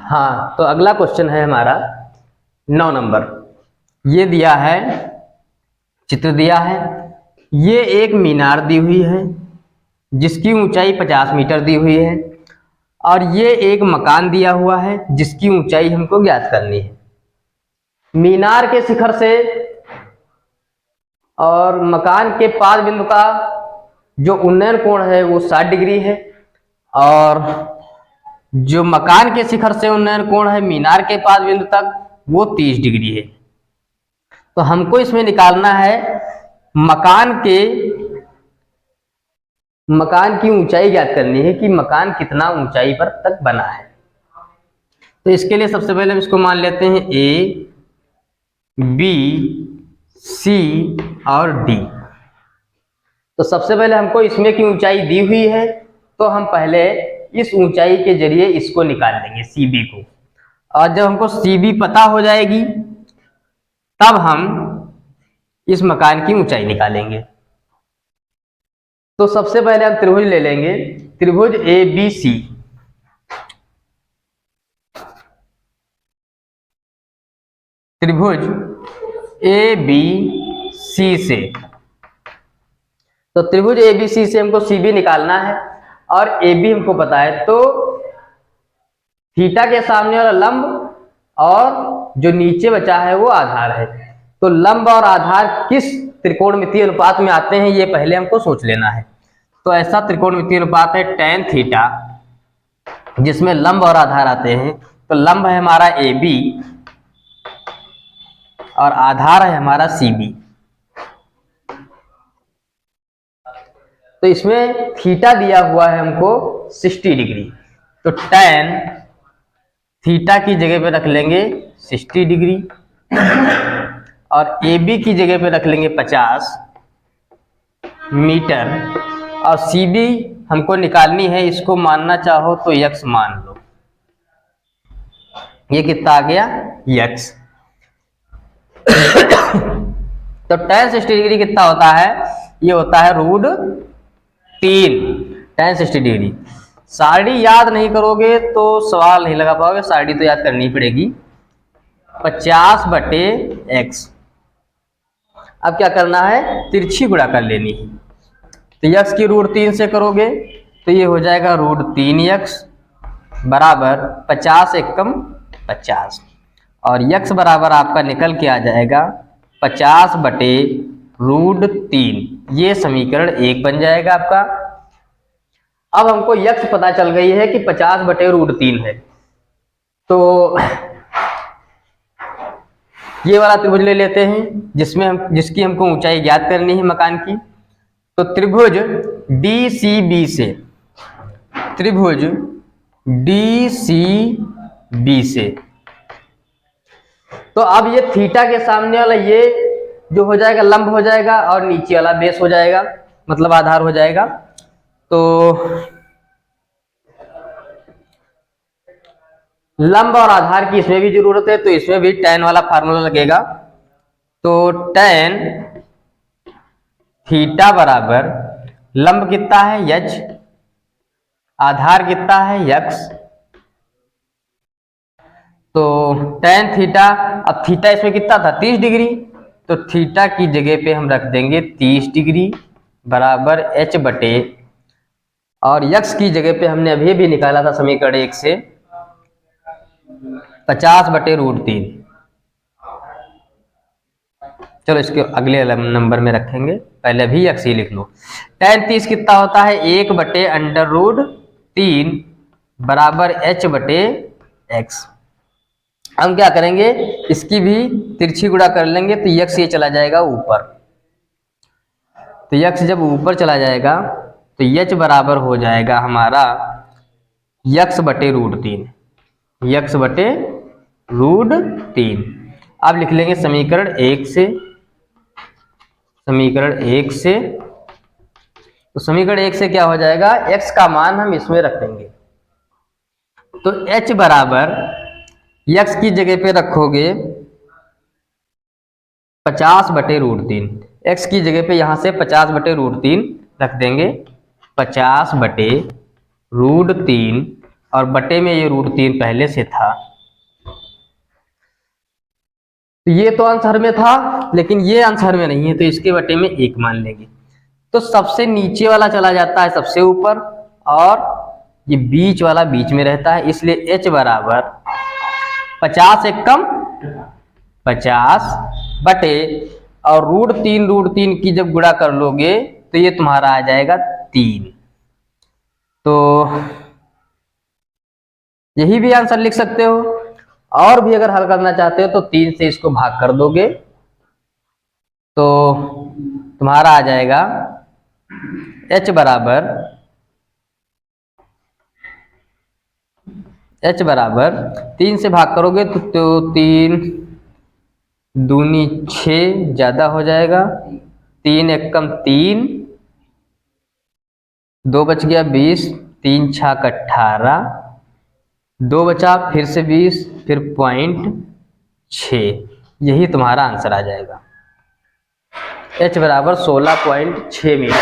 हाँ, तो अगला क्वेश्चन है हमारा 9 नंबर। ये दिया है, चित्र दिया है, ये एक मीनार दी हुई है जिसकी ऊंचाई 50 मीटर दी हुई है, और ये एक मकान दिया हुआ है जिसकी ऊंचाई हमको ज्ञात करनी है। मीनार के शिखर से और मकान के पाद बिंदु का जो उन्नयन कोण है वो 60 डिग्री है, और जो मकान के शिखर से उन्नयन कोण है मीनार के पाद बिंदु तक वो 30 डिग्री है। तो हमको इसमें निकालना है मकान की ऊंचाई ज्ञात करनी है कि मकान कितना ऊंचाई पर तक बना है। तो इसके लिए सबसे पहले हम इसको मान लेते हैं ए, बी, सी और डी। तो सबसे पहले हमको इसमें की ऊंचाई दी हुई है, तो हम पहले इस ऊंचाई के जरिए इसको निकाल लेंगे सीबी को, और जब हमको सीबी पता हो जाएगी तब हम इस मकान की ऊंचाई निकालेंगे। तो सबसे पहले हम त्रिभुज ले लेंगे, त्रिभुज ए बी सी। त्रिभुज ए बी सी से, तो त्रिभुज ए बी सी से हमको सीबी निकालना है, और ए बी हमको पता है। तो थीटा के सामने वाला लंब और जो नीचे बचा है वो आधार है। तो लंब और आधार किस त्रिकोणमितीय अनुपात में आते हैं ये पहले हमको सोच लेना है। तो ऐसा त्रिकोणमितीय अनुपात है tan थीटा जिसमें लंब और आधार आते हैं। तो लंब है हमारा ए बी और आधार है हमारा सी बी। तो इसमें थीटा दिया हुआ है हमको 60 डिग्री, तो tan थीटा की जगह पे रख लेंगे 60 डिग्री, और ए बी की जगह पे रख लेंगे 50 मीटर, और सी बी हमको निकालनी है, इसको मानना चाहो तो यक्स मान लो। ये कितना आ गया यक्स। तो tan 60 डिग्री कितना होता है, ये होता है √3 tan 60 डिग्री। साड़ी याद नहीं करोगे तो सवाल नहीं लगा पाओगे, साड़ी तो याद करनी पड़ेगी। 50/x। अब क्या करना है, तिरछी गुणा कर लेनी है। तो यक्स की √3 से करोगे तो ये हो जाएगा √3x बराबर 50 एकम 50, और यक्स बराबर आपका निकल के आ जाएगा 50/√3। ये समीकरण 1 बन जाएगा आपका। अब हमको यक्स पता चल गई है कि 50/√3 है। तो ये वाला त्रिभुज ले लेते हैं जिसकी हमको ऊंचाई ज्ञात करनी है मकान की। तो त्रिभुज DCB से, त्रिभुज DCB से, तो अब ये थीटा के सामने वाला ये जो हो जाएगा लंब हो जाएगा, और नीचे वाला बेस हो जाएगा, मतलब आधार हो जाएगा। तो लंब और आधार की इसमें भी जरूरत है, तो इसमें भी tan वाला फार्मूला लगेगा। तो tan थीटा बराबर लंब कितना है h, आधार कितना है x। तो tan थीटा, अब थीटा इसमें कितना था 30 डिग्री, तो थीटा की जगह पे हम रख देंगे 30 डिग्री बराबर h बटे, और यक्स की जगह पे हमने अभी भी निकाला था समीकरण 1 से 50/√3। चलो इसके अगले नंबर में रखेंगे, पहले भी यक्स ही लिख लो। tan 30 कितना होता है 1/√3 बराबर h/x। हम क्या करेंगे, इसकी भी तिरछी गुणा कर लेंगे, तो यक्स ये चला जाएगा ऊपर। तो यक्स जब ऊपर चला जाएगा तो h बराबर हो जाएगा हमारा x/√3, x/√3। अब लिख लेंगे समीकरण 1 से, समीकरण 1 से। तो समीकरण 1 से क्या हो जाएगा, x का मान हम इसमें रख देंगे। तो h बराबर x की जगह पे रखोगे 50/√3, x की जगह पे यहां से 50/√3 रख देंगे, 50/√3 √3 और बटे में ये √3 पहले से था, तो ये तो आंसर में था लेकिन ये आंसर में नहीं है, तो इसके बटे में 1 मान लेंगे। तो सबसे नीचे वाला चला जाता है सबसे ऊपर और ये बीच वाला बीच में रहता है, इसलिए h बराबर 50 एक कम 50 बटे और √3 की जब गुणा कर लोगे तो ये तुम्हारा आ जाएगा 3। तो यही भी आंसर लिख सकते हो, और भी अगर हल करना चाहते हो तो 3 से इसको भाग कर दोगे तो तुम्हारा आ जाएगा h बराबर 3 से भाग करोगे तो 3 दूनी 6 ज्यादा हो जाएगा, 3 एक कम 3, 2 बच गया 20, 3 छाक 18, 2 बचा फिर से 20, फिर 0.6, यही तुम्हारा आंसर आ जाएगा। h बराबर 16.6 मीटर।